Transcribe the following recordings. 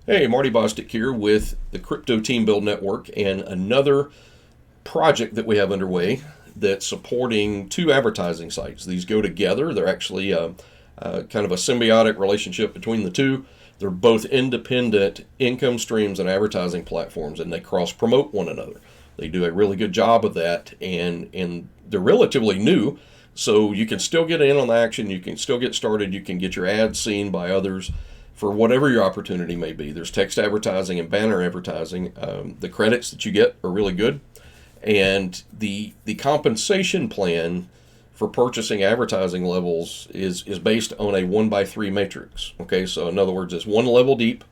Hey, Marty Bostic here with the Crypto Team Build Network and another project that we have underway that's supporting two advertising sites. These go together. They're actually kind of a symbiotic relationship between the two. They're both independent income streams and advertising platforms, and they cross promote one another. They do a really good job of that, and they're relatively new, so you can still get in on the action. You can still get started. You can get your ads seen by others for whatever your opportunity may be. There's text advertising and banner advertising. The credits that you get are really good, and the compensation plan for purchasing advertising levels is based on a 1 by 3 matrix. Okay, so in other words, it's one level deep,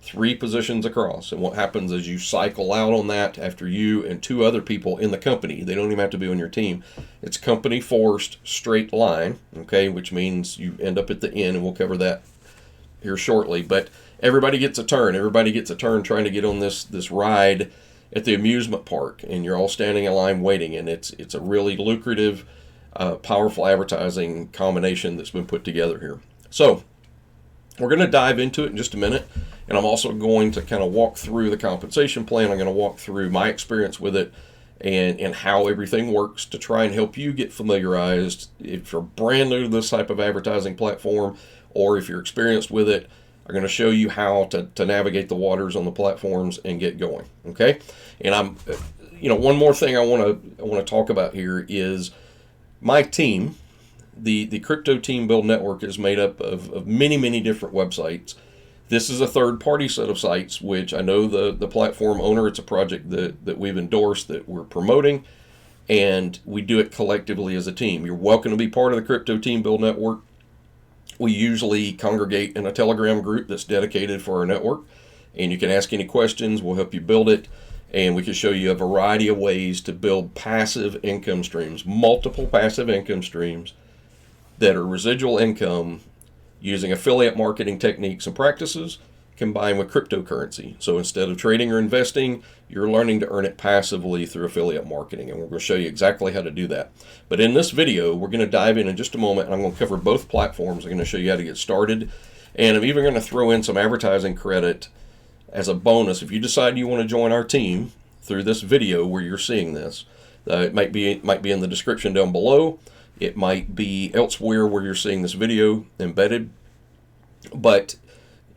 3 positions across, and what happens is you cycle out on that after you and 2 other people in the company. They don't even have to be on your team. It's company forced straight line. Okay, which means you end up at the end, and we'll cover that here shortly. But everybody gets a turn. Everybody gets a turn trying to get on this ride at the amusement park, and you're all standing in line waiting. And it's a really lucrative, powerful advertising combination that's been put together here. So we're going to dive into it in just a minute, and I'm also going to kind of walk through the compensation plan. I'm going to walk through my experience with it and how everything works to try and help you get familiarized. If you're brand new to this type of advertising platform, or if you're experienced with it, I'm going to show you how to navigate the waters on the platforms and get going. Okay, and one more thing I want to talk about here is my team. The Crypto Team Build Network is made up of many different websites. This is a third-party set of sites, which I know the platform owner. It's a project that we've endorsed, that we're promoting, and we do it collectively as a team. You're welcome to be part of the Crypto Team Build Network. We usually congregate in a Telegram group that's dedicated for our network, and you can ask any questions. We'll help you build it, and we can show you a variety of ways to build passive income streams, multiple passive income streams that are residual income using affiliate marketing techniques and practices combined with cryptocurrency. So instead of trading or investing, you're learning to earn it passively through affiliate marketing, and we're going to show you exactly how to do that. But in this video, we're going to dive in just a moment, and I'm going to cover both platforms. I'm going to show you how to get started, and I'm even going to throw in some advertising credit as a bonus if you decide you want to join our team through this video where you're seeing this. It might be in the description down below. It might be elsewhere where you're seeing this video embedded. But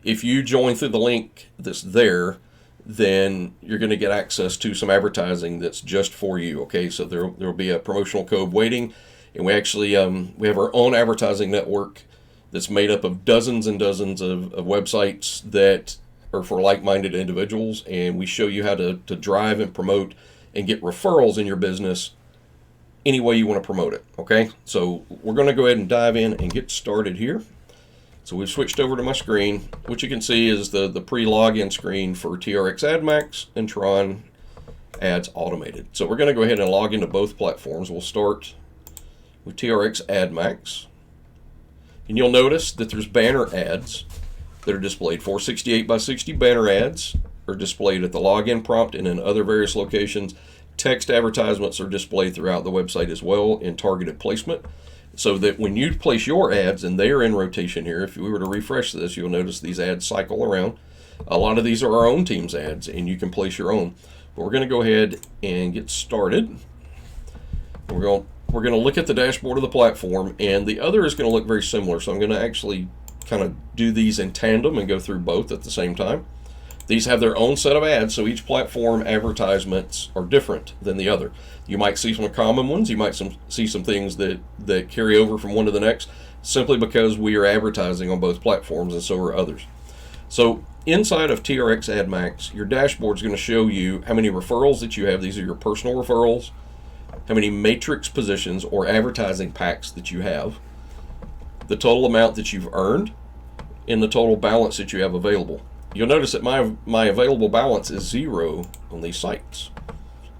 if you join through the link that's there, then you're going to get access to some advertising that's just for you. Okay, so there will be a promotional code waiting, and we actually we have our own advertising network that's made up of dozens and dozens of websites that are for like-minded individuals, and we show you how to drive and promote and get referrals in your business any way you want to promote it. Okay, so we're going to go ahead and dive in and get started here. So we've switched over to my screen. What you can see is the pre-login screen for TrxAdMax and Tron Ads Automated. So we're going to go ahead and log into both platforms. We'll start with TrxAdMax. And you'll notice that there's banner ads that are displayed. 468 by 60 banner ads are displayed at the login prompt and in other various locations. Text advertisements are displayed throughout the website as well in targeted placement, so that when you place your ads, and they are in rotation here, if we were to refresh this, you'll notice these ads cycle around. A lot of these are our own team's ads, and you can place your own. But we're going to go ahead and get started. We're going to look at the dashboard of the platform, and the other is going to look very similar. So I'm going to actually kind of do these in tandem and go through both at the same time. These have their own set of ads, so each platform advertisements are different than the other. You might see some common ones. You might see some things that carry over from one to the next, simply because we are advertising on both platforms, and so are others. So inside of TrxAdMax, your dashboard is going to show you how many referrals that you have. These are your personal referrals, how many matrix positions or advertising packs that you have, the total amount that you've earned, and the total balance that you have available. You'll notice that my available balance is 0 on these sites,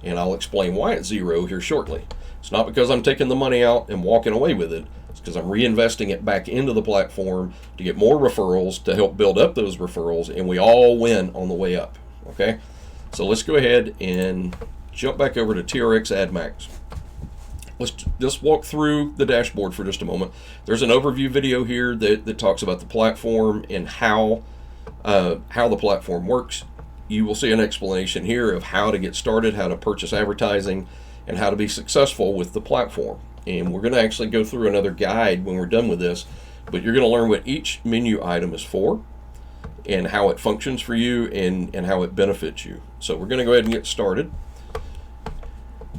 and I'll explain why it's 0 here shortly. It's not because I'm taking the money out and walking away with it. It's because I'm reinvesting it back into the platform to get more referrals, to help build up those referrals, and we all win on the way up. Okay, so let's go ahead and jump back over to TrxAdMax. Let's just walk through the dashboard for just a moment. There's an overview video here that talks about the platform and how how the platform works, you will see an explanation here of how to get started, how to purchase advertising, and how to be successful with the platform. And we're going to actually go through another guide when we're done with this, but you're going to learn what each menu item is for and how it functions for you and how it benefits you. So we're going to go ahead and get started.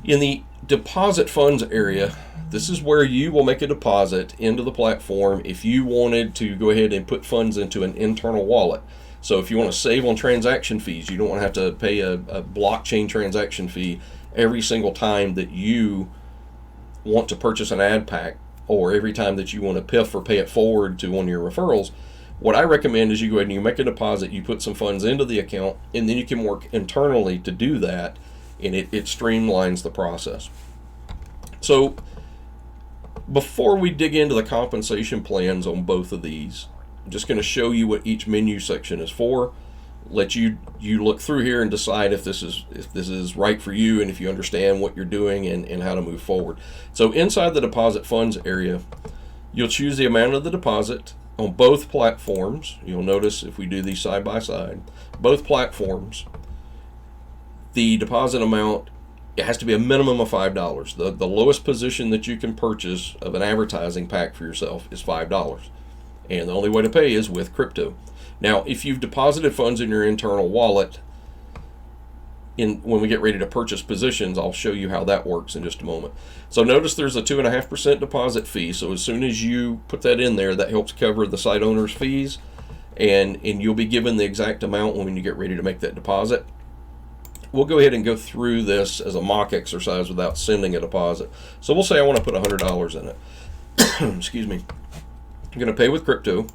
In the deposit funds area, this is where you will make a deposit into the platform if you wanted to go ahead and put funds into an internal wallet. So if you want to save on transaction fees, you don't want to have to pay a blockchain transaction fee every single time that you want to purchase an ad pack, or every time that you want to PIF or pay it forward to one of your referrals. What I recommend is you go ahead and you make a deposit, you put some funds into the account, and then you can work internally to do that, and it streamlines the process. So before we dig into the compensation plans on both of these, I'm just going to show you what each menu section is for. Let you look through here and decide if this is right for you and if you understand what you're doing and how to move forward. So inside the deposit funds area, you'll choose the amount of the deposit on both platforms. You'll notice if we do these side by side, both platforms, the deposit amount, it has to be a minimum of $5. The lowest position that you can purchase of an advertising pack for yourself is $5. And the only way to pay is with crypto. Now, if you've deposited funds in your internal wallet, when we get ready to purchase positions, I'll show you how that works in just a moment. So notice there's a 2.5% deposit fee. So as soon as you put that in there, that helps cover the site owner's fees, and you'll be given the exact amount when you get ready to make that deposit. We'll go ahead and go through this as a mock exercise without sending a deposit. So we'll say I want to put $100 in it. Excuse me. I'm going to pay with crypto.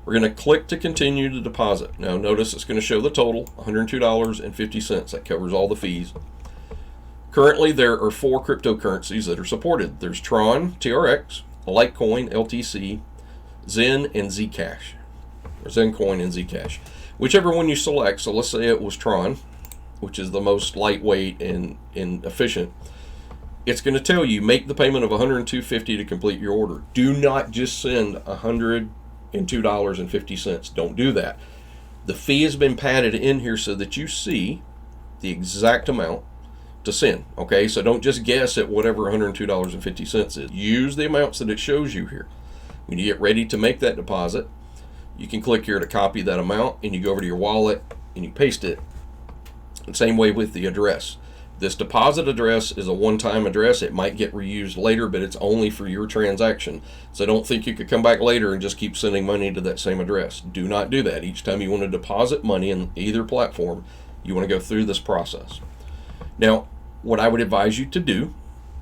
We're going to click to continue to deposit. Now notice it's going to show the total, $102.50. That covers all the fees. Currently there are 4 cryptocurrencies that are supported. There's Tron, TRX, Litecoin, LTC, Zen, and Zcash. Or Zencoin and Zcash. Whichever one you select, so let's say it was Tron, which is the most lightweight and efficient. It's going to tell you make the payment of $102.50 to complete your order. Do not just send $102.50. Don't do that. The fee has been padded in here so that you see the exact amount to send. Okay, so don't just guess at whatever $102.50 is. Use the amounts that it shows you here. When you get ready to make that deposit, you can click here to copy that amount, and you go over to your wallet and you paste it. The same way with the address. This deposit address is a one-time address. It might get reused later, but it's only for your transaction. So don't think you could come back later and just keep sending money to that same address. Do not do that. Each time you want to deposit money in either platform, you want to go through this process. Now, what I would advise you to do,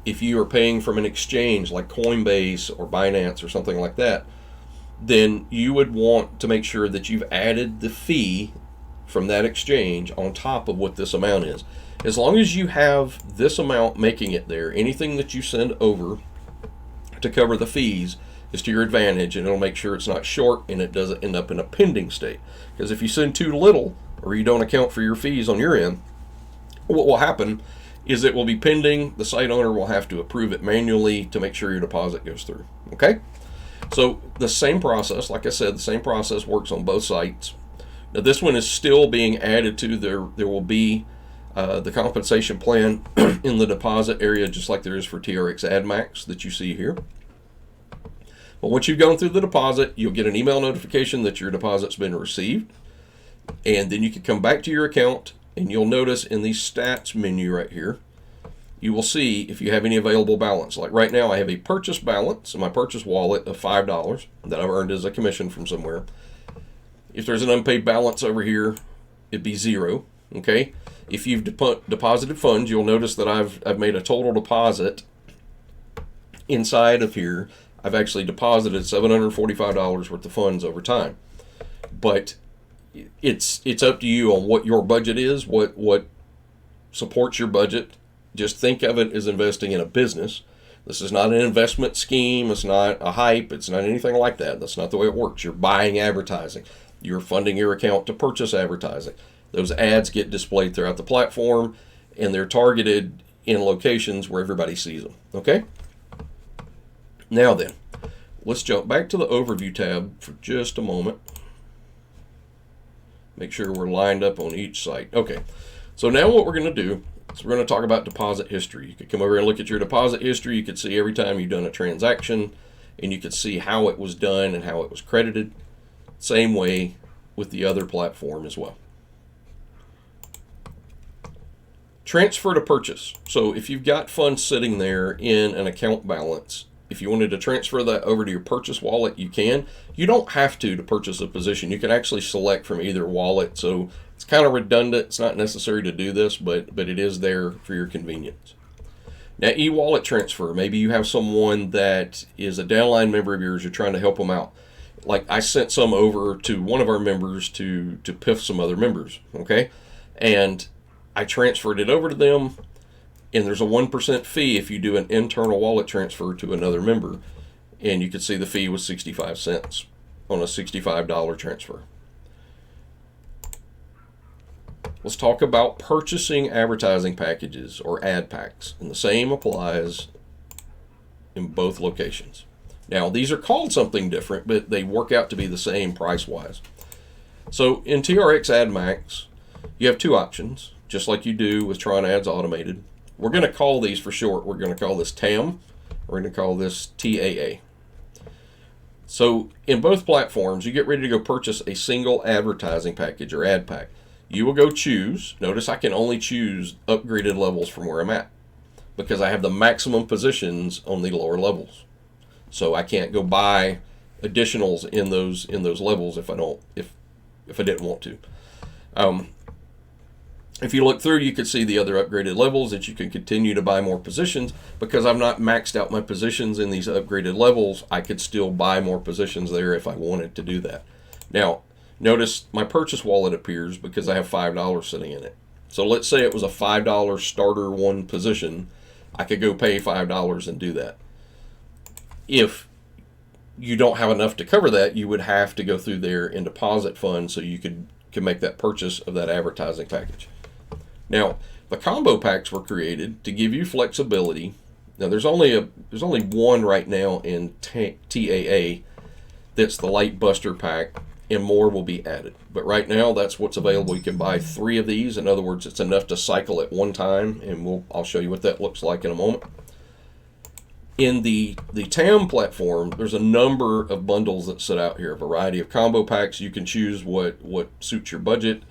if you are paying from an exchange like Coinbase or Binance or something like that, then you would want to make sure that you've added the fee from that exchange on top of what this amount is. As long as you have this amount making it there, anything that you send over to cover the fees is to your advantage, and it'll make sure it's not short and it doesn't end up in a pending state. Because if you send too little or you don't account for your fees on your end, what will happen is it will be pending. The site owner will have to approve it manually to make sure your deposit goes through. Okay? So the same process, like I said, the same process works on both sites. Now this one is still being added to. There will be the compensation plan in the deposit area, just like there is for TrxAdMax that you see here. But once you've gone through the deposit, you'll get an email notification that your deposit's been received, and then you can come back to your account, and you'll notice in the stats menu right here, you will see if you have any available balance. Like right now, I have a purchase balance in my purchase wallet of $5 that I've earned as a commission from somewhere. If there's an unpaid balance over here, it'd be 0. Okay. If you've deposited funds, you'll notice that I've made a total deposit inside of here. I've actually deposited $745 worth of funds over time. But it's up to you on what your budget is, what supports your budget. Just think of it as investing in a business. This is not an investment scheme. It's not a hype. It's not anything like that. That's not the way it works. You're buying advertising. You're funding your account to purchase advertising. Those ads get displayed throughout the platform, and they're targeted in locations where everybody sees them. Okay? Now then, let's jump back to the overview tab for just a moment. Make sure we're lined up on each site. Okay, so now what we're going to do is we're going to talk about deposit history. You could come over and look at your deposit history. You could see every time you've done a transaction, and you could see how it was done and how it was credited. Same way with the other platform as well. Transfer to purchase. So if you've got funds sitting there in an account balance, if you wanted to transfer that over to your purchase wallet, you can. You don't have to purchase a position. You can actually select from either wallet. So it's kind of redundant. It's not necessary to do this, but it is there for your convenience. Now, e-wallet transfer. Maybe you have someone that is a downline member of yours. You're trying to help them out. Like I sent some over to one of our members to PIF some other members. Okay, and I transferred it over to them, and there's a 1% fee if you do an internal wallet transfer to another member. And you can see the fee was 65 cents on a $65 transfer. Let's talk about purchasing advertising packages or ad packs. And the same applies in both locations. Now, these are called something different, but they work out to be the same price-wise. So in TrxAdMax, you have two options, just like you do with Tron Ads Automated. We're going to call these for short. We're going to call this TAM. We're going to call this TAA. So in both platforms, you get ready to go purchase a single advertising package or ad pack. You will go choose. Notice I can only choose upgraded levels from where I'm at because I have the maximum positions on the lower levels. So I can't go buy additionals in those levels if I didn't want to. If you look through, you can see the other upgraded levels that you can continue to buy more positions. Because I've not maxed out my positions in these upgraded levels, I could still buy more positions there if I wanted to do that. Now, notice my purchase wallet appears because I have $5 sitting in it. So let's say it was a $5 starter one position. I could go pay $5 and do that. If you don't have enough to cover that, you would have to go through there and deposit funds so you can make that purchase of that advertising package. Now, the combo packs were created to give you flexibility. Now, there's only one right now in TAA that's the Light Buster pack, and more will be added. But right now, that's what's available. You can buy 3 of these. In other words, it's enough to cycle at one time, and I'll show you what that looks like in a moment. In the TAM platform, there's a number of bundles that sit out here, a variety of combo packs. You can choose what suits your budget,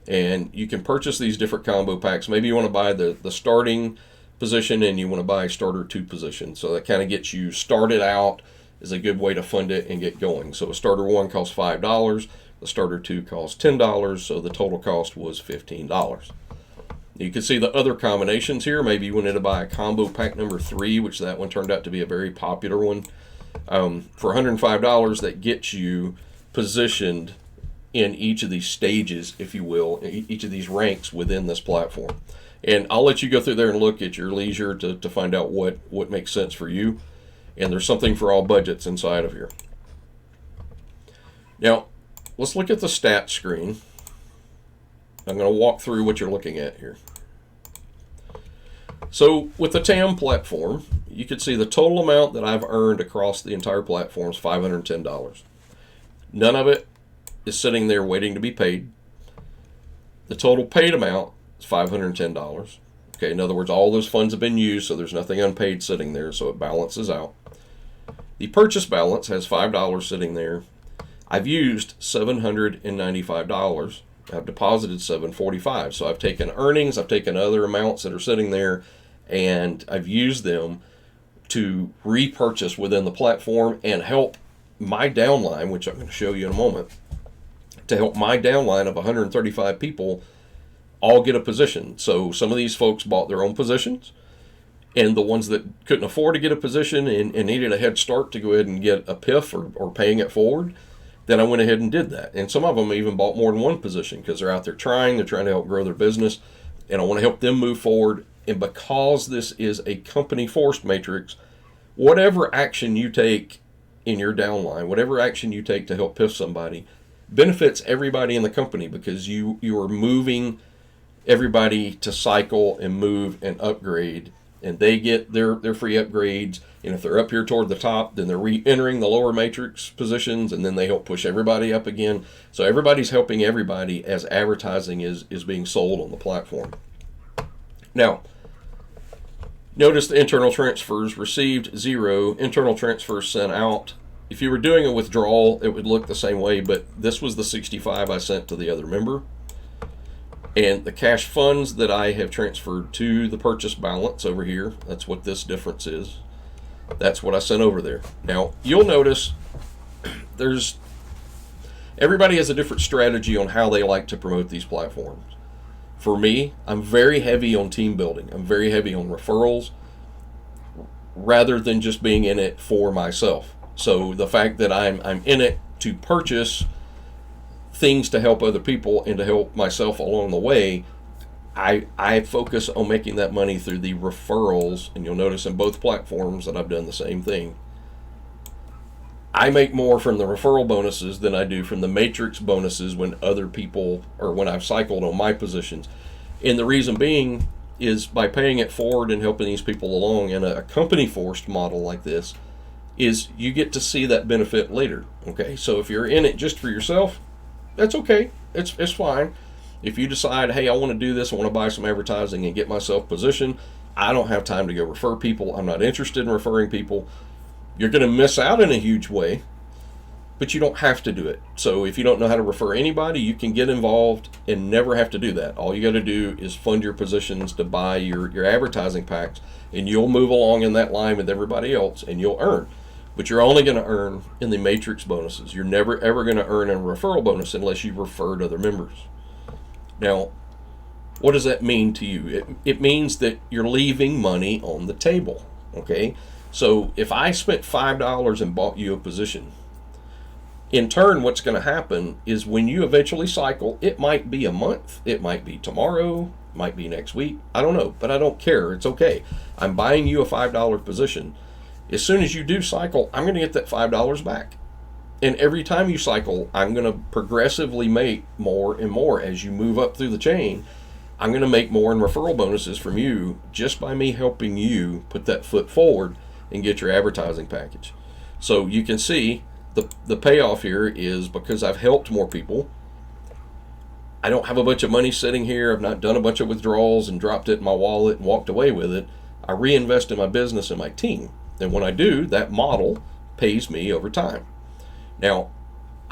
and you can purchase these different combo packs. Maybe you want to buy the starting position and you want to buy starter 2 position. So that kind of gets you started out, is a good way to fund it and get going. So a starter 1 costs $5, the starter 2 costs $10, so the total cost was $15. You can see the other combinations here. Maybe you wanted to buy a combo pack number 3, which that one turned out to be a very popular one. For $105, that gets you positioned in each of these stages, if you will, each of these ranks within this platform. And I'll let you go through there and look at your leisure to find out what makes sense for you. And there's something for all budgets inside of here. Now, let's look at the stats screen. I'm going to walk through what you're looking at here. So with the TAM platform, you can see the total amount that I've earned across the entire platform is $510. None of it is sitting there waiting to be paid. The total paid amount is $510. Okay, in other words, all those funds have been used, so there's nothing unpaid sitting there, so it balances out. The purchase balance has $5 sitting there. I've used $795. I've deposited $745. So I've taken earnings, I've taken other amounts that are sitting there, and I've used them to repurchase within the platform and help my downline, which I'm going to show you in a moment, to help my downline of 135 people all get a position. So some of these folks bought their own positions, and the ones that couldn't afford to get a position and needed a head start to go ahead and get a PIF or paying it forward, then I went ahead and did that. And some of them even bought more than one position because they're out there they're trying to help grow their business, and I want to help them move forward. And because this is a company forced matrix, whatever action you take in your downline, whatever action you take to help PIF somebody, benefits everybody in the company because you are moving everybody to cycle and move and upgrade and they get their free upgrades. And if they're up here toward the top, then they're re-entering the lower matrix positions, and then they help push everybody up again. So everybody's helping everybody as advertising is being sold on the platform. Now, notice the internal transfers received 0, internal transfers sent out. If you were doing a withdrawal, it would look the same way, but this was the 65 I sent to the other member. And the cash funds that I have transferred to the purchase balance over here, that's what this difference is. That's what I sent over there. Now, you'll notice everybody has a different strategy on how they like to promote these platforms. For me, I'm very heavy on team building. I'm very heavy on referrals rather than just being in it for myself. So the fact that I'm in it to purchase things to help other people and to help myself along the way, I focus on making that money through the referrals, and you'll notice in both platforms that I've done the same thing. I make more from the referral bonuses than I do from the matrix bonuses when other people, or when I've cycled on my positions. And the reason being is by paying it forward and helping these people along in a company forced model like this, is you get to see that benefit later. Okay, so if you're in it just for yourself, that's okay. It's fine. If you decide, hey, I want to do this, I want to buy some advertising and get myself positioned, I don't have time to go refer people, I'm not interested in referring people, you're going to miss out in a huge way, but you don't have to do it. So if you don't know how to refer anybody, you can get involved and never have to do that. All you got to do is fund your positions to buy your advertising packs, and you'll move along in that line with everybody else, and you'll earn. But you're only going to earn in the matrix bonuses. You're never ever going to earn a referral bonus unless you referred other members. Now, what does that mean to you? It means that you're leaving money on the table, okay? So if I spent $5 and bought you a position, in turn, what's going to happen is when you eventually cycle, it might be a month, it might be tomorrow, it might be next week, I don't know, but I don't care, it's okay. I'm buying you a $5 position. As soon as you do cycle, I'm going to get that $5 back. And every time you cycle, I'm going to progressively make more and more as you move up through the chain. I'm going to make more in referral bonuses from you just by me helping you put that foot forward and get your advertising package. So you can see the payoff here is because I've helped more people. I don't have a bunch of money sitting here. I've not done a bunch of withdrawals and dropped it in my wallet and walked away with it. I reinvest in my business and my team. And when I do, that model pays me over time. Now,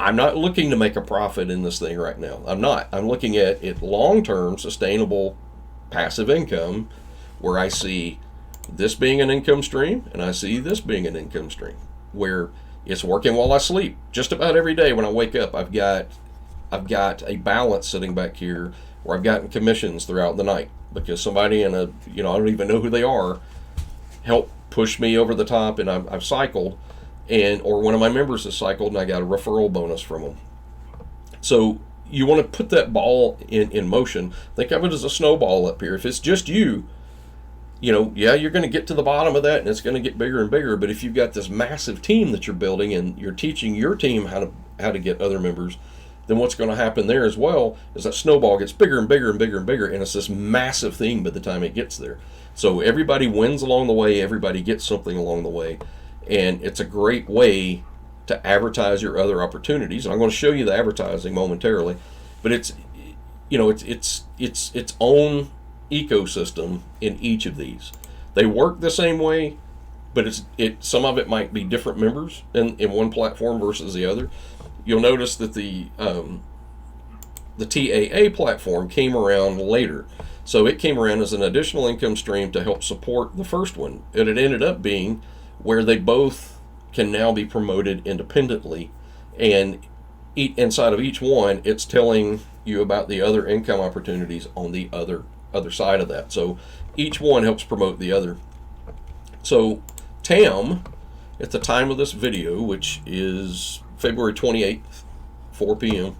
I'm not looking to make a profit in this thing right now. I'm not. I'm looking at it long-term, sustainable, passive income, where I see this being an income stream and I see this being an income stream, where it's working while I sleep. Just about every day when I wake up, I've got a balance sitting back here where I've gotten commissions throughout the night because somebody I don't even know who they are, helped push me over the top, and I've cycled. Or one of my members has cycled and I got a referral bonus from them. So you want to put that ball in motion. Think of it as a snowball up here. If it's just you, you're going to get to the bottom of that and it's going to get bigger and bigger. But if you've got this massive team that you're building and you're teaching your team how to get other members, then what's going to happen there as well is that snowball gets bigger and bigger and bigger and bigger, and it's this massive thing by the time it gets there. So everybody wins along the way, everybody gets something along the way. And it's a great way to advertise your other opportunities. And I'm going to show you the advertising momentarily, but it's its own ecosystem in each of these. They work the same way, but some of it might be different members in one platform versus the other. You'll notice that the TAA platform came around later. So it came around as an additional income stream to help support the first one. And it ended up being where they both can now be promoted independently, and inside of each one, it's telling you about the other income opportunities on the other side of that. So each one helps promote the other. So TAM, at the time of this video, which is February 28th, 4 p.m.,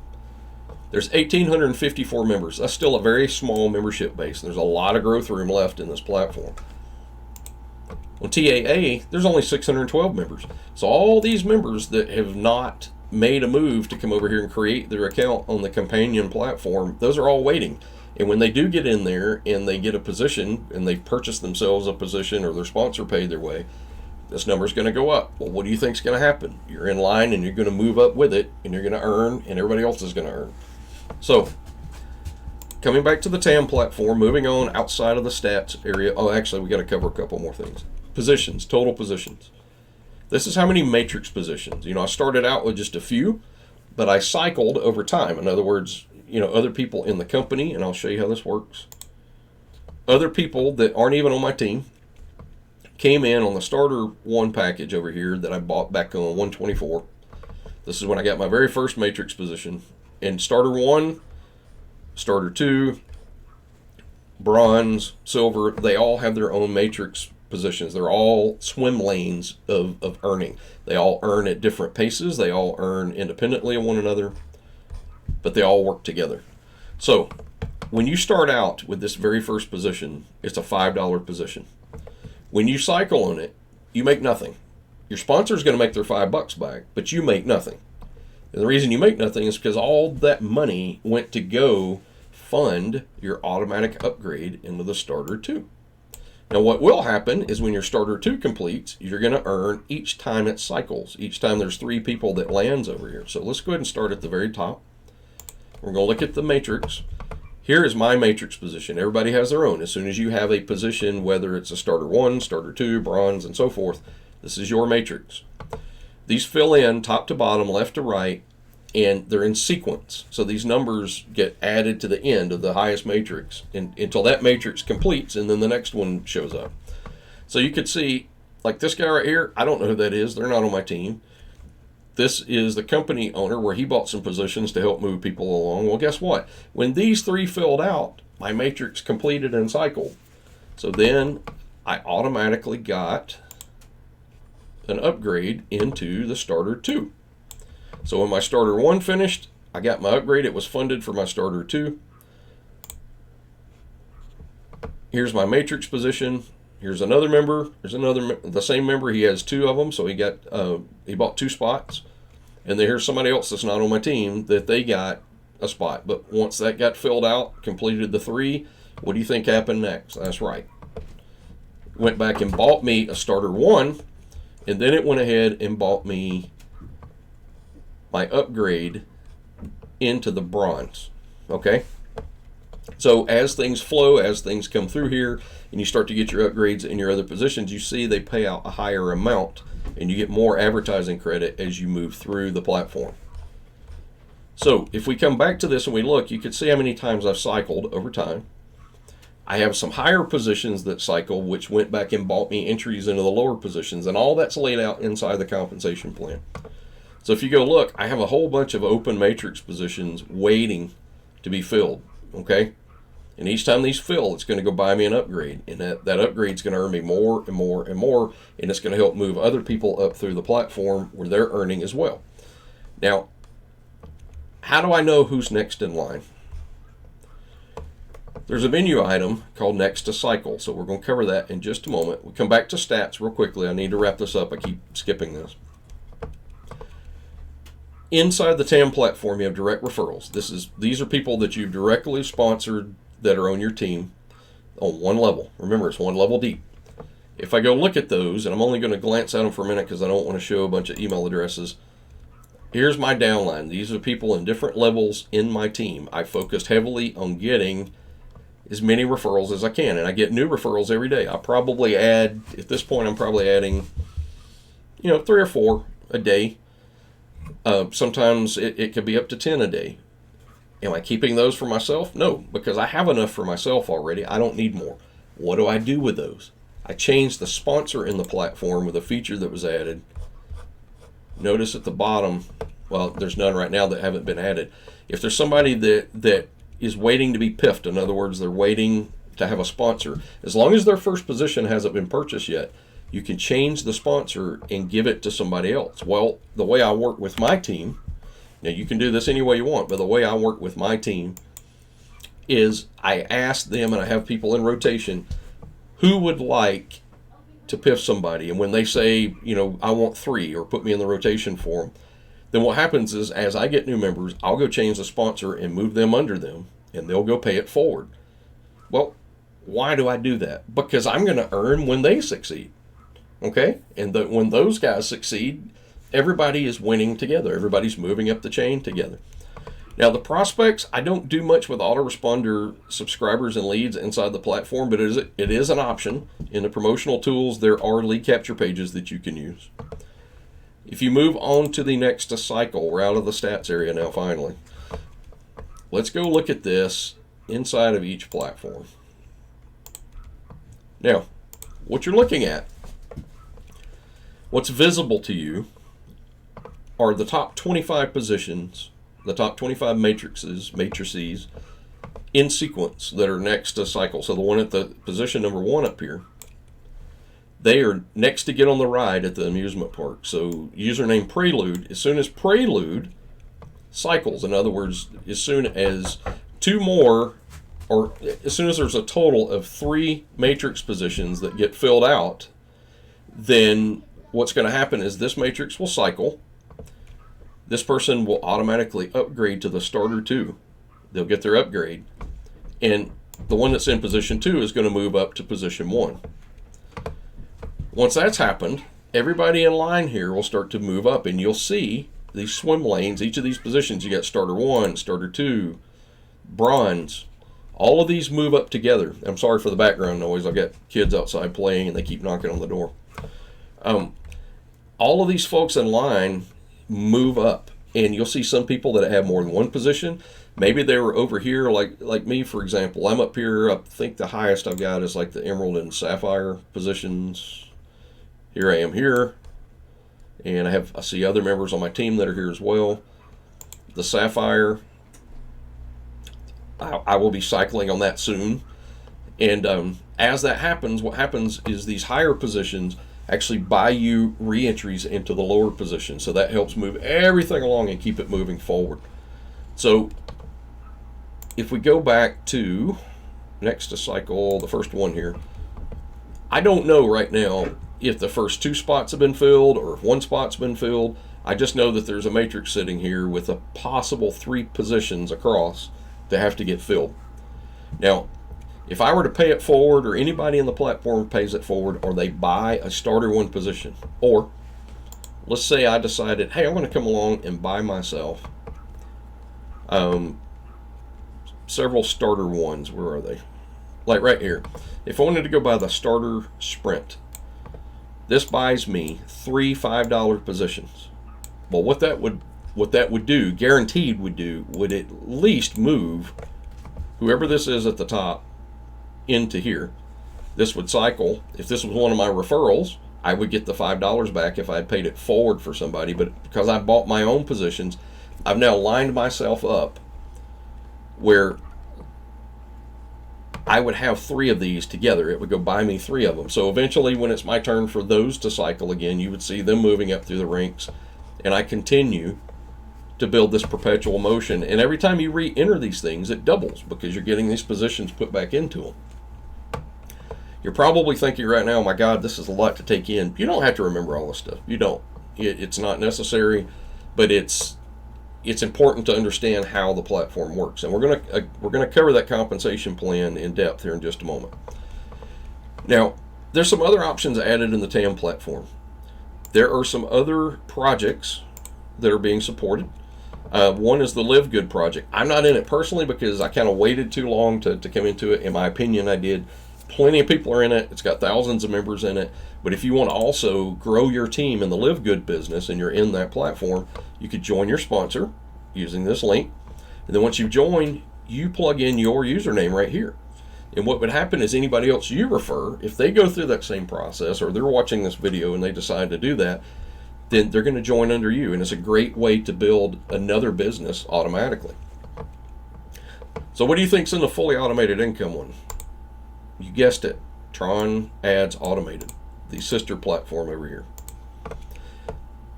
there's 1,854 members. That's still a very small membership base. There's a lot of growth room left in this platform. On TAA, there's only 612 members. So all these members that have not made a move to come over here and create their account on the companion platform, those are all waiting. And when they do get in there and they get a position and they've purchased themselves a position or their sponsor paid their way, this number is going to go up. Well, what do you think is going to happen? You're in line and you're going to move up with it, and you're going to earn, and everybody else is going to earn. So, coming back to the TAM platform, moving on outside of the stats area. Oh, actually, we got to cover a couple more things. Positions, total positions. This is how many matrix positions. I started out with just a few, but I cycled over time. In other words, other people in the company, and I'll show you how this works. Other people that aren't even on my team came in on the starter 1 package over here that I bought back on 124. This is when I got my very first matrix position. And starter 1, starter 2, bronze, silver, they all have their own matrix positions. They're all swim lanes of earning. They all earn at different paces. They all earn independently of one another, but they all work together. So when you start out with this very first position, it's a $5 position. When you cycle on it, you make nothing. Your sponsor is going to make their $5 back, but you make nothing. And the reason you make nothing is because all that money went to go fund your automatic upgrade into the starter 2. Now what will happen is when your starter 2 completes, you're going to earn each time it cycles. Each time there's 3 people that lands over here. So let's go ahead and start at the very top. We're going to look at the matrix. Here is my matrix position. Everybody has their own. As soon as you have a position, whether it's a starter 1, starter 2, bronze, and so forth, this is your matrix. These fill in top to bottom, left to right, and they're in sequence. So these numbers get added to the end of the highest matrix until that matrix completes, and then the next one shows up. So you could see, like this guy right here, I don't know who that is. They're not on my team. This is the company owner where he bought some positions to help move people along. Well, guess what? When these 3 filled out, my matrix completed and cycled. So then I automatically got an upgrade into the starter 2. So when my starter 1 finished, I got my upgrade. It was funded for my starter 2. Here's my matrix position. Here's another member. There's the same member. He has 2 of them, so he bought 2 spots. And then here's somebody else that's not on my team that they got a spot. But once that got filled out, completed the 3, what do you think happened next? That's right. Went back and bought me a starter 1, and then it went ahead and bought me my upgrade into the bronze. Okay? So as things flow, as things come through here, and you start to get your upgrades in your other positions, you see they pay out a higher amount, and you get more advertising credit as you move through the platform. So if we come back to this and we look, you can see how many times I've cycled over time. I have some higher positions that cycle, which went back and bought me entries into the lower positions, and all that's laid out inside the compensation plan. So if you go look, I have a whole bunch of open matrix positions waiting to be filled, okay? And each time these fill, it's going to go buy me an upgrade, and that upgrade is going to earn me more and more and more, and it's going to help move other people up through the platform where they're earning as well. Now, how do I know who's next in line? There's a menu item called Next to Cycle, so we're going to cover that in just a moment. We'll come back to stats real quickly. I need to wrap this up. I keep skipping this. Inside the TAM platform, you have direct referrals. These are people that you've directly sponsored that are on your team on one level. Remember, it's one level deep. If I go look at those, and I'm only going to glance at them for a minute because I don't want to show a bunch of email addresses. Here's my downline. These are people in different levels in my team. I focused heavily on getting as many referrals as I can, and I get new referrals every day. I probably add, at this point, I'm probably adding, 3 or 4 a day. Sometimes it could be up to 10 a day. Am I keeping those for myself? No, because I have enough for myself already. I don't need more. What do I do with those? I changed the sponsor in the platform with a feature that was added. Notice at the bottom, well, there's none right now that haven't been added. If there's somebody that is waiting to be piffed, in other words, they're waiting to have a sponsor, as long as their first position hasn't been purchased yet, you can change the sponsor and give it to somebody else. Well, the way I work with my team, now you can do this any way you want, but the way I work with my team is I ask them, and I have people in rotation, who would like to piff somebody? And when they say, I want 3 or put me in the rotation for them, then what happens is as I get new members, I'll go change the sponsor and move them under them. and they'll go pay it forward. Well, why do I do that? Because I'm going to earn when they succeed. Okay? And when those guys succeed, everybody is winning together. Everybody's moving up the chain together. Now, the prospects, I don't do much with autoresponder subscribers and leads inside the platform, but it is an option. In the promotional tools, there are lead capture pages that you can use. If you move on to the next cycle, we're out of the stats area now finally. Let's go look at this inside of each platform. Now, what you're looking at, what's visible to you are the top 25 positions, the top 25 matrices in sequence that are next to cycle. So the one at the position number 1 up here, they are next to get on the ride at the amusement park. So username Prelude, as soon as Prelude cycles, in other words, as soon as two more, or as soon as there's a total of 3 matrix positions that get filled out, then what's going to happen is this matrix will cycle. This person will automatically upgrade to the starter 2. They'll get their upgrade. And the one that's in position 2 is going to move up to position 1. Once that's happened, everybody in line here will start to move up, and you'll see these swim lanes, each of these positions. You got starter 1, starter 2, bronze. All of these move up together. I'm sorry for the background noise. I've got kids outside playing, and they keep knocking on the door. All of these folks in line move up, and you'll see some people that have more than one position. Maybe they were over here, like me, for example. I'm up here. I think the highest I've got is like the emerald and sapphire positions. Here I am here, and I see other members on my team that are here as well. The sapphire, I will be cycling on that soon. And as that happens, what happens is these higher positions actually buy you reentries into the lower position. So that helps move everything along and keep it moving forward. So if we go back to next to cycle, the first one here, I don't know right now if the first 2 spots have been filled or if 1 spot's been filled. I just know that there's a matrix sitting here with a possible 3 positions across that have to get filled. Now, if I were to pay it forward, or anybody in the platform pays it forward, or they buy a starter 1 position, or let's say I decided, hey, I want to come along and buy myself several starter 1s. Where are they? Like right here. If I wanted to go buy the starter sprint, this buys me 3 $5 positions. Well, what that would do, guaranteed would at least move whoever this is at the top into here. This would cycle. If this was one of my referrals, I would get the $5 back if I had paid it forward for somebody. But because I bought my own positions, I've now lined myself up where I would have 3 of these together. It would go buy me 3 of them. So eventually, when it's my turn for those to cycle again, you would see them moving up through the ranks. And I continue to build this perpetual motion. And every time you re-enter these things, it doubles because you're getting these positions put back into them. You're probably thinking right now, oh my God, this is a lot to take in. You don't have to remember all this stuff. You don't. It's not necessary, but it's important to understand how the platform works. And we're gonna cover that compensation plan in depth here in just a moment. Now, there's some other options added in the TAM platform. There are some other projects that are being supported. One is the Live Good project. I'm not in it personally because I kind of waited too long to come into it. In my opinion, I did. Plenty of people are in it. It's got thousands of members in it. But if you want to also grow your team in the Live Good business and you're in that platform, you could join your sponsor using this link. And then once you join, you plug in your username right here. And what would happen is anybody else you refer, if they go through that same process or they're watching this video and they decide to do that, then they're going to join under you. And it's a great way to build another business automatically. So what do you think's in the fully automated income one? You guessed it, Tron Ads Automated, the sister platform over here.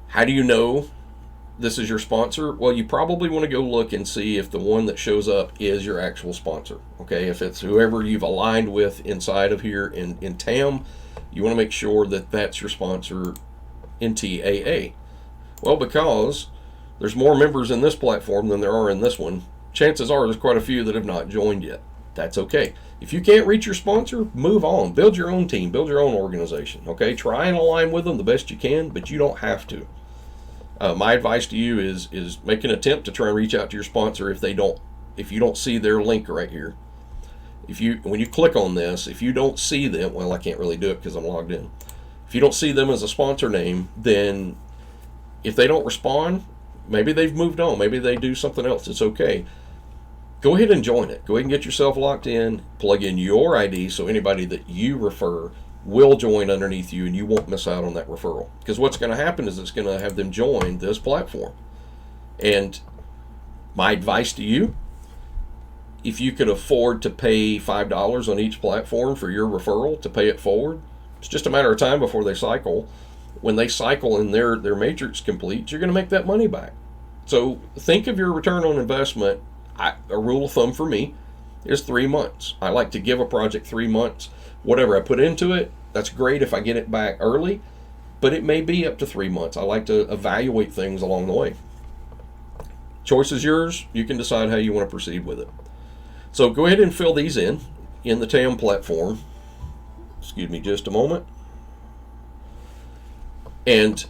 How do you know this is your sponsor? Well, you probably want to go look and see if the one that shows up is your actual sponsor. Okay, if it's whoever you've aligned with inside of here in TAM, you want to make sure that that's your sponsor in TAA. Well, because there's more members in this platform than there are in this one, chances are there's quite a few that have not joined yet. That's okay. If you can't reach your sponsor, move on. Build your own team. Build your own organization. Okay, try and align with them the best you can, but you don't have to. My advice to you is make an attempt to try and reach out to your sponsor if you don't see their link right here. When you click on this, if you don't see them, well, I can't really do it because I'm logged in. If you don't see them as a sponsor name, then if they don't respond, maybe they've moved on. Maybe they do something else. It's okay. Go ahead and join it. Go ahead and get yourself locked in. Plug in your ID so anybody that you refer will join underneath you and you won't miss out on that referral. Because what's going to happen is it's going to have them join this platform. And my advice to you, if you could afford to pay $5 on each platform for your referral to pay it forward, it's just a matter of time before they cycle. When they cycle and their matrix completes, you're going to make that money back. So think of your return on investment. A rule of thumb for me is 3 months. I like to give a project 3 months. Whatever I put into it, that's great if I get it back early, but it may be up to 3 months. I like to evaluate things along the way. Choice is yours. You can decide how you want to proceed with it. So go ahead and fill these in the TAM platform. Excuse me just a moment. And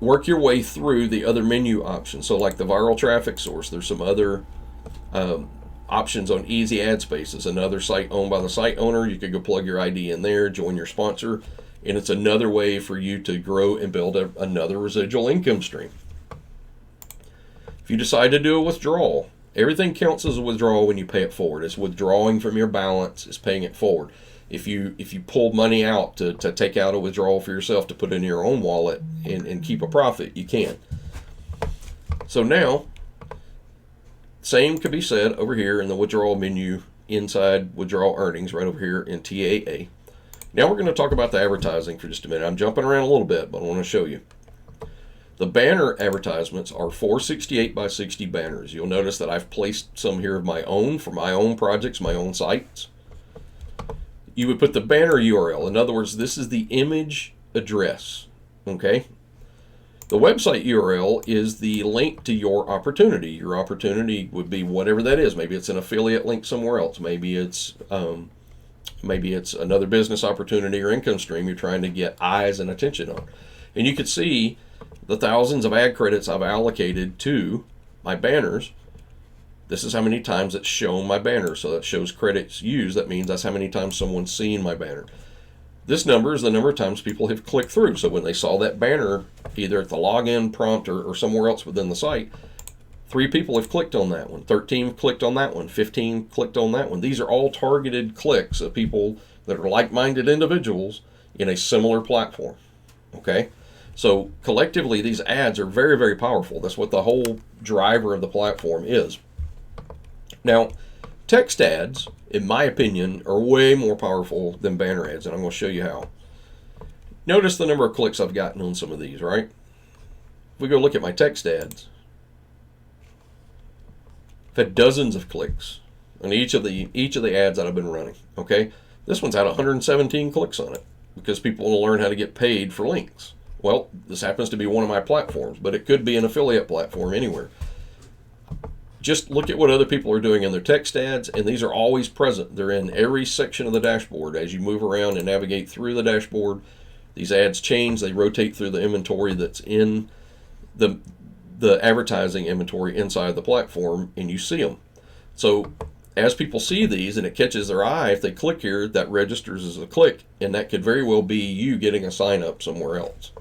work your way through the other menu options. So like the viral traffic source, there's some other options on easy ad spaces. Another site owned by the site owner. You could go plug your ID in there, join your sponsor, and it's another way for you to grow and build another residual income stream. If you decide to do a withdrawal, everything counts as a withdrawal when you pay it forward. It's withdrawing from your balance, it's paying it forward. If you pull money out to take out a withdrawal for yourself to put in your own wallet and keep a profit, you can. So now, same could be said over here in the withdrawal menu inside withdrawal earnings right over here in TAA. Now we're going to talk about the advertising for just a minute. I'm jumping around a little bit, but I want to show you. The banner advertisements are 468 by 60 banners. You'll notice that I've placed some here of my own for my own projects, my own sites. You would put the banner URL. In other words, this is the image address, okay? The website URL is the link to your opportunity. Your opportunity would be whatever that is. Maybe it's an affiliate link somewhere else. Maybe it's another business opportunity or income stream you're trying to get eyes and attention on. And you could see the thousands of ad credits I've allocated to my banners. This is how many times it's shown my banner. So that shows credits used. That means that's how many times someone's seen my banner. This number is the number of times people have clicked through. So when they saw that banner, either at the login prompt or somewhere else within the site, 3 people have clicked on that one, 13 clicked on that one, 15 clicked on that one. These are all targeted clicks of people that are like-minded individuals in a similar platform, okay? So collectively, these ads are very, very powerful. That's what the whole driver of the platform is. Now, text ads, in my opinion, are way more powerful than banner ads, and I'm going to show you how. Notice the number of clicks I've gotten on some of these, right? If we go look at my text ads, I've had dozens of clicks on each of the ads that I've been running, okay? This one's had 117 clicks on it because people want to learn how to get paid for links. Well, this happens to be one of my platforms, but it could be an affiliate platform anywhere. Just look at what other people are doing in their text ads, and these are always present. They're in every section of the dashboard. As you move around and navigate through the dashboard, these ads change. They rotate through the inventory that's in the advertising inventory inside the platform, and you see them. So as people see these and it catches their eye, if they click here, that registers as a click, and that could very well be you getting a sign up somewhere else.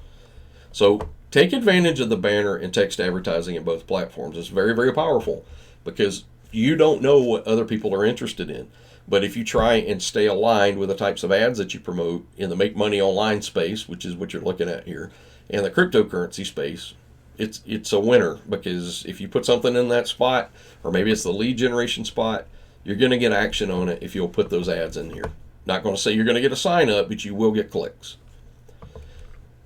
So take advantage of the banner and text advertising in both platforms. It's very, very powerful because you don't know what other people are interested in. But if you try and stay aligned with the types of ads that you promote in the make money online space, which is what you're looking at here, and the cryptocurrency space, it's a winner, because if you put something in that spot, or maybe it's the lead generation spot, you're going to get action on it if you'll put those ads in here. Not going to say you're going to get a sign up, but you will get clicks.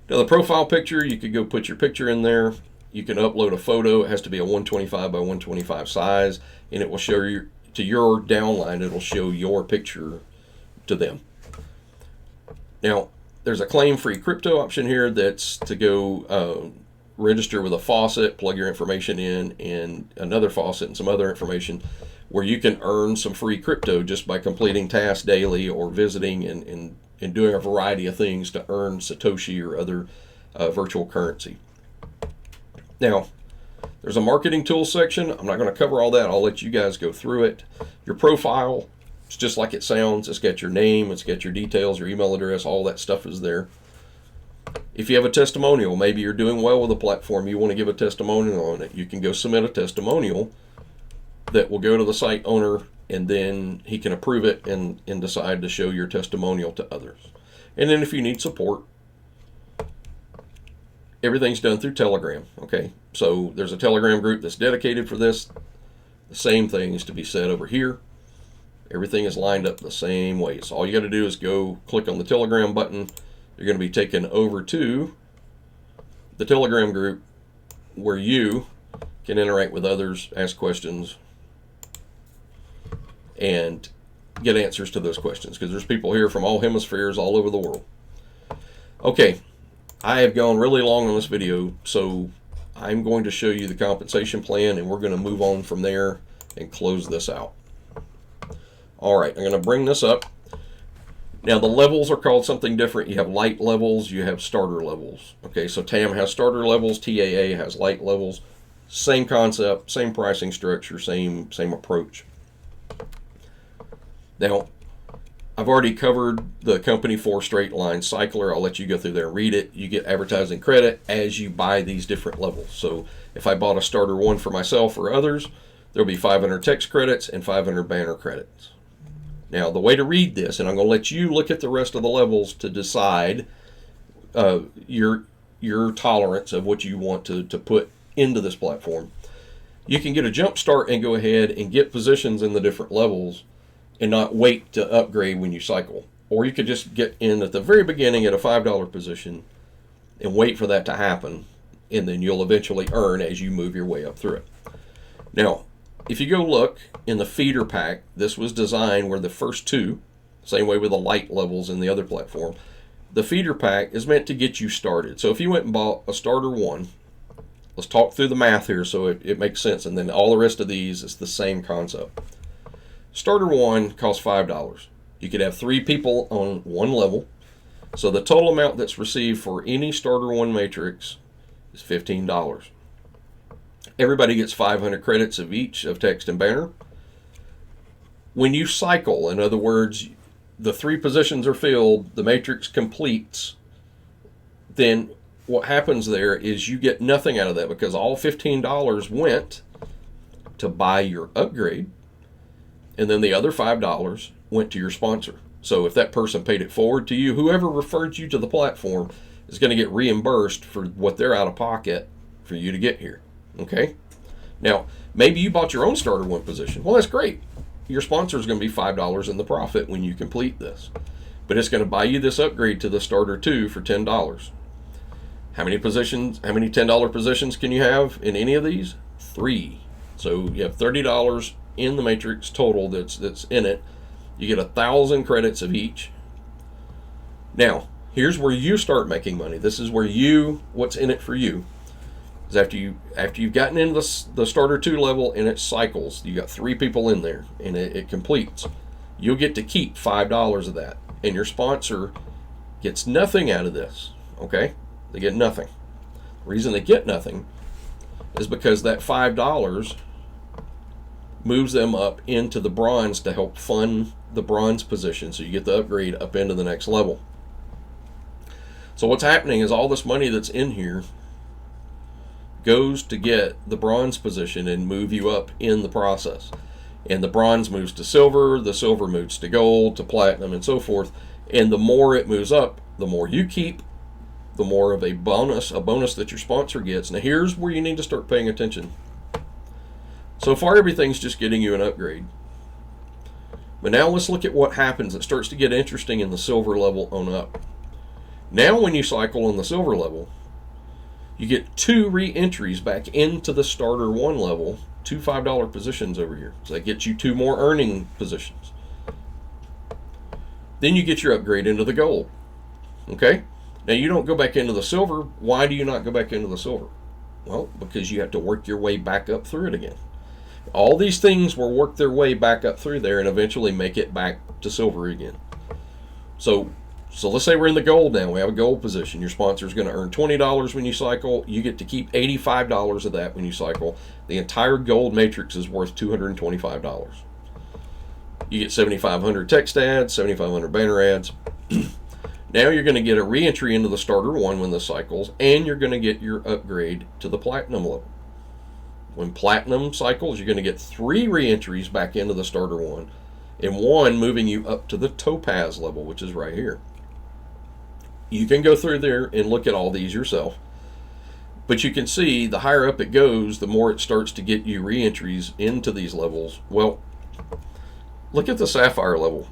Now the profile picture, you could go put your picture in there. You can upload a photo. It has to be a 125 by 125 size, and it will show you to your downline. It'll show your picture to them. Now there's a claim-free crypto option here that's to go register with a faucet, plug your information in, and another faucet and some other information, where you can earn some free crypto just by completing tasks daily or visiting and doing a variety of things to earn Satoshi or other virtual currency. Now, there's a marketing tools section. I'm not going to cover all that. I'll let you guys go through it. Your profile, it's just like it sounds. It's got your name, it's got your details, your email address, all that stuff is there. If you have a testimonial, maybe you're doing well with a platform, you want to give a testimonial on it, you can go submit a testimonial that will go to the site owner, and then he can approve it and decide to show your testimonial to others. And then if you need support, everything's done through Telegram, okay? So there's a Telegram group that's dedicated for this. The same thing is to be said over here. Everything is lined up the same way. So all you got to do is go click on the Telegram button. You're going to be taken over to the Telegram group where you can interact with others, ask questions, and get answers to those questions, because there's people here from all hemispheres all over the world. Okay, I have gone really long on this video, so I'm going to show you the compensation plan, and we're going to move on from there and close this out. All right, I'm going to bring this up. Now, the levels are called something different. You have light levels, you have starter levels. Okay, so TAM has starter levels, TAA has light levels. Same concept, same pricing structure, same approach. Now, I've already covered the company 4 straight line cycler. I'll let you go through there and read it. You get advertising credit as you buy these different levels. So if I bought a starter 1 for myself or others, there'll be 500 text credits and 500 banner credits. Now, the way to read this, and I'm going to let you look at the rest of the levels to decide your tolerance of what you want to put into this platform. You can get a jump start and go ahead and get positions in the different levels and not wait to upgrade when you cycle. Or you could just get in at the very beginning at a $5 position and wait for that to happen, and then you'll eventually earn as you move your way up through it. Now, if you go look in the feeder pack, this was designed where the first 2, same way with the light levels in the other platform, the feeder pack is meant to get you started. So if you went and bought a starter 1, let's talk through the math here so it makes sense, and then all the rest of these is the same concept. Starter 1 costs $5. You could have 3 people on one level, so the total amount that's received for any starter 1 matrix is $15. Everybody gets 500 credits of each of text and banner. When you cycle, in other words, the 3 positions are filled, the matrix completes, then what happens there is you get nothing out of that, because all $15 went to buy your upgrade, and then the other $5 went to your sponsor. So if that person paid it forward to you, whoever referred you to the platform is going to get reimbursed for what they're out of pocket for you to get here. Okay? Now, maybe you bought your own starter 1 position. Well, that's great. Your sponsor is going to be $5 in the profit when you complete this. But it's going to buy you this upgrade to the starter 2 for $10. How many positions, how many $10 positions can you have in any of these? 3. So you have $30 in the matrix total that's in it. You get 1,000 credits of each. Now, here's where you start making money. This is where what's in it for you is after you've gotten into the starter 2 level and it cycles, you got 3 people in there and it completes, you'll get to keep $5 of that, and your sponsor gets nothing out of this. Okay, they get nothing. The reason they get nothing is because that $5 moves them up into the bronze to help fund the bronze position, so you get the upgrade up into the next level. So what's happening is all this money that's in here goes to get the bronze position and move you up in the process. And the bronze moves to silver, the silver moves to gold, to platinum, and so forth. And the more it moves up, the more you keep, the more of a bonus that your sponsor gets. Now here's where you need to start paying attention. So far everything's just getting you an upgrade. But now let's look at what happens. It starts to get interesting in the silver level on up. Now when you cycle on the silver level, you get 2 re-entries back into the starter 1 level, 2 $5 positions over here. So that gets you 2 more earning positions. Then you get your upgrade into the gold. Okay? Now you don't go back into the silver. Why do you not go back into the silver? Well, because you have to work your way back up through it again. All these things will work their way back up through there and eventually make it back to silver again. So let's say we're in the gold now. We have a gold position. Your sponsor is going to earn $20 when you cycle. You get to keep $85 of that when you cycle. The entire gold matrix is worth $225. You get 7,500 text ads, 7,500 banner ads. Now you're going to get a re-entry into the starter one when this cycles, and you're going to get your upgrade to the platinum level. When platinum cycles, you're going to get 3 re-entries back into the starter one, and 1 moving you up to the topaz level, which is right here. You can go through there and look at all these yourself, but you can see the higher up it goes, the more it starts to get you re-entries into these levels. Well, look at the sapphire level.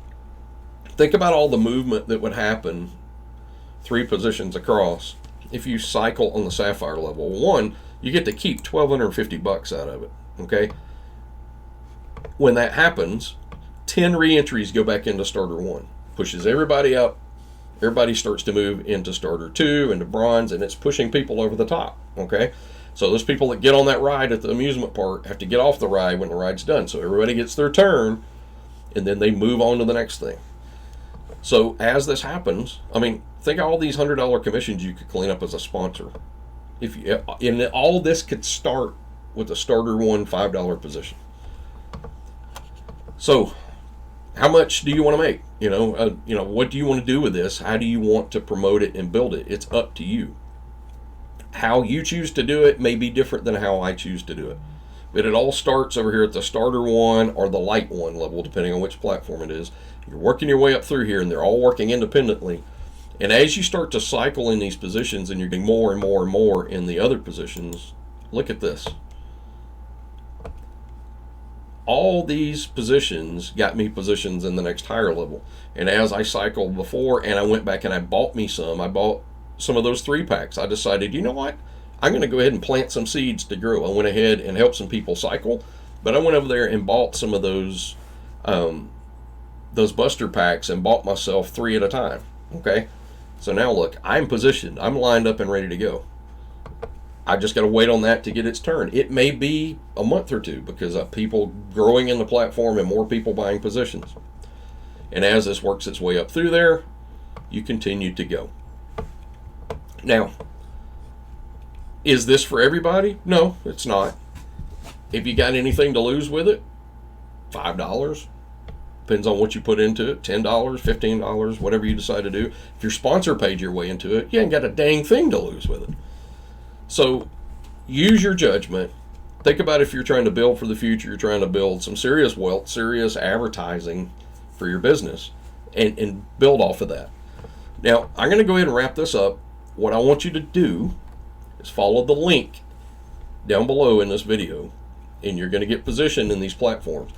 Think about all the movement that would happen 3 positions across if you cycle on the sapphire level. 1, you get to keep $1,250 out of it. Okay. When that happens, 10 re-entries go back into starter 1, pushes everybody up. Everybody starts to move into starter 2, into bronze, and it's pushing people over the top. Okay. So those people that get on that ride at the amusement park have to get off the ride when the ride's done. So everybody gets their turn, and then they move on to the next thing. So as this happens, I mean, think of all these $100 commissions you could clean up as a sponsor. And all this could start with a starter 1 $5 position. So how much do you want to make? What do you want to do with this? How do you want to promote it and build it? It's up to you. How you choose to do it may be different than how I choose to do it. But it all starts over here at the starter 1 or the light 1 level, depending on which platform it is. You're working your way up through here, and they're all working independently. And as you start to cycle in these positions and you're getting more and more and more in the other positions, look at this. All these positions got me positions in the next higher level. And as I cycled before and I went back and I bought some of those 3 packs. I decided, you know what? I'm going to go ahead and plant some seeds to grow. I went ahead and helped some people cycle, but I went over there and bought some of those buster packs and bought myself 3 at a time. Okay, so now look, I'm positioned. I'm lined up and ready to go. I just got to wait on that to get its turn. It may be a month or 2 because of people growing in the platform and more people buying positions. And as this works its way up through there, you continue to go. Now, is this for everybody? No, it's not. If you got anything to lose with it, $5. Depends on what you put into it. $10, $15, whatever you decide to do. If your sponsor paid your way into it, you ain't got a dang thing to lose with it. So use your judgment. Think about if you're trying to build for the future, you're trying to build some serious wealth, serious advertising for your business, and build off of that. Now, I'm going to go ahead and wrap this up. What I want you to do is follow the link down below in this video, and you're going to get positioned in these platforms.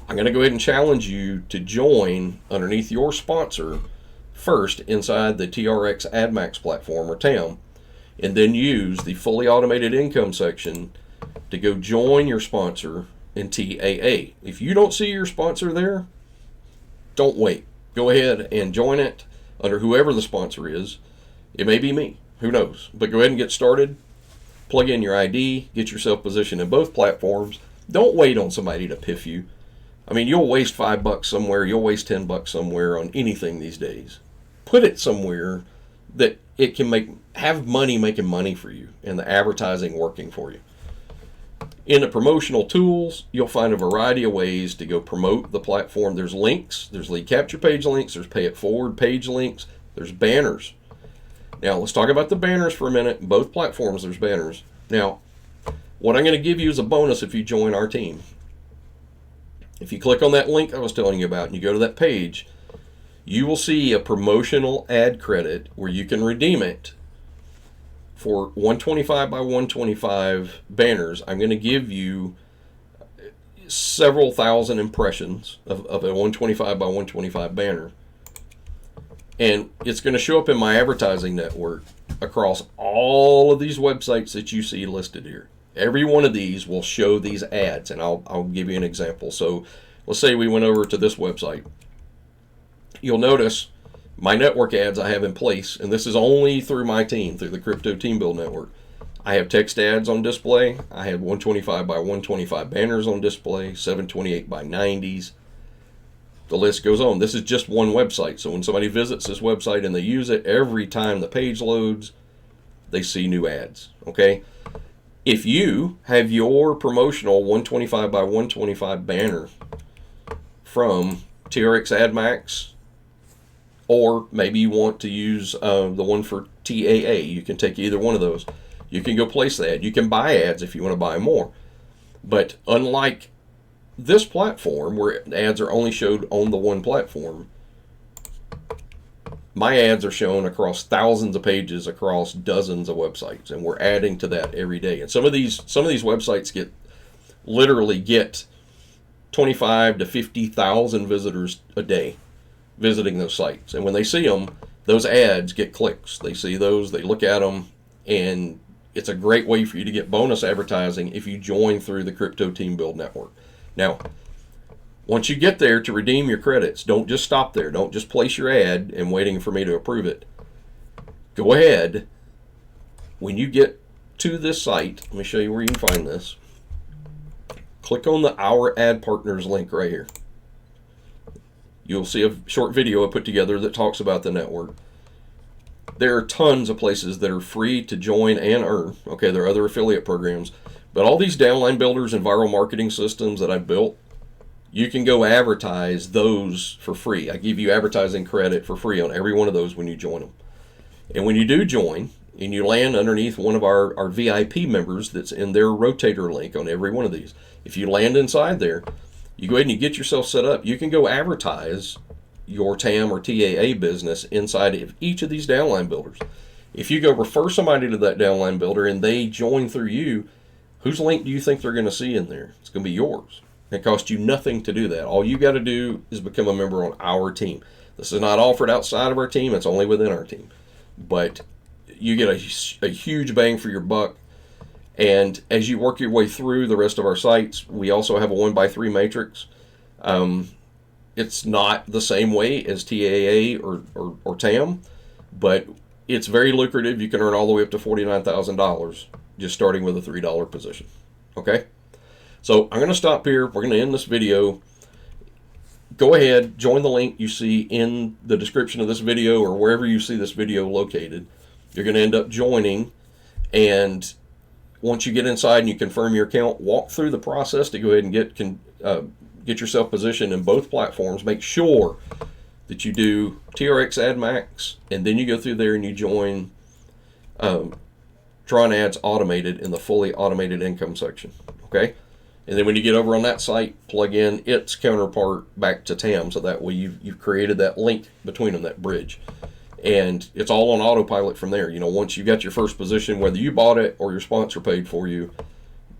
I'm going to go ahead and challenge you to join underneath your sponsor first inside the TrxAdMax platform or TAM, and then use the fully automated income section to go join your sponsor in TAA. If you don't see your sponsor there, don't wait. Go ahead and join it under whoever the sponsor is. It may be me. Who knows? But go ahead and get started. Plug in your ID. Get yourself positioned in both platforms. Don't wait on somebody to piff you. I mean, you'll waste $5 somewhere. You'll waste $10 somewhere on anything these days. Put it somewhere that it can have money making money for you and the advertising working for you. In the promotional tools, you'll find a variety of ways to go promote the platform. There's links. There's lead capture page links. There's pay it forward page links. There's banners. Now, let's talk about the banners for a minute. In both platforms, there's banners. Now, what I'm going to give you is a bonus if you join our team. If you click on that link I was telling you about and you go to that page, you will see a promotional ad credit where you can redeem it for 125 by 125 banners. I'm going to give you several thousand impressions of a 125 by 125 banner. And it's going to show up in my advertising network across all of these websites that you see listed here. Every one of these will show these ads, and I'll give you an example. So let's say we went over to this website. You'll notice my network ads I have in place, and this is only through my team, through the Crypto Team Build Network. I have text ads on display. I have 125 by 125 banners on display, 728 by 90s. The list goes on. This is just one website. So when somebody visits this website and they use it, every time the page loads, they see new ads. Okay? If you have your promotional 125 by 125 banner from TrxAdMax, or maybe you want to use the one for TAA, you can take either one of those. You can go place the ad. You can buy ads if you want to buy more. But unlike this platform where ads are only showed on the one platform, my ads are shown across thousands of pages across dozens of websites, and we're adding to that every day. And some of these websites literally get 25 to 50,000 visitors a day visiting those sites. And when they see them, those ads get clicks. They see those, they look at them, and it's a great way for you to get bonus advertising if you join through the Crypto Team Build Network. Now, once you get there to redeem your credits, don't just stop there. Don't just place your ad and waiting for me to approve it. Go ahead. When you get to this site, let me show you where you can find this. Click on the Our Ad Partners link right here. You'll see a short video I put together that talks about the network. There are tons of places that are free to join and earn. Okay, there are other affiliate programs. But all these downline builders and viral marketing systems that I built, you can go advertise those for free. I give you advertising credit for free on every one of those when you join them. And when you do join, and you land underneath one of our VIP members that's in their rotator link on every one of these, if you land inside there, you go ahead and you get yourself set up. You can go advertise your TAM or TAA business inside of each of these downline builders. If you go refer somebody to that downline builder and they join through you, whose link do you think they're going to see in there? It's going to be yours. It costs you nothing to do that. All you got to do is become a member on our team. This is not offered outside of our team. It's only within our team. But you get a huge bang for your buck. And as you work your way through the rest of our sites, we also have a 1x3 matrix. It's not the same way as TAA or TAM, but it's very lucrative. You can earn all the way up to $49,000 just starting with a $3 position. Okay? So I'm going to stop here. We're going to end this video. Go ahead, join the link you see in the description of this video or wherever you see this video located. You're going to end up joining, and once you get inside and you confirm your account, walk through the process to go ahead and get yourself positioned in both platforms. Make sure that you do TrxAdMax, and then you go through there and you join Tron Ads Automated in the fully automated income section. Okay? And then when you get over on that site, plug in its counterpart back to TAM, so that way you've created that link between them, that bridge. And it's all on autopilot from there. You know, once you got your first position, whether you bought it or your sponsor paid for you,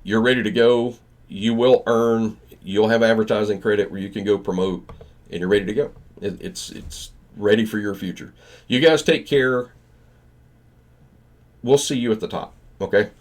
you're ready to go. You will earn. You'll have advertising credit where you can go promote, and you're ready to go. It's ready for your future. You guys take care. We'll see you at the top. Okay?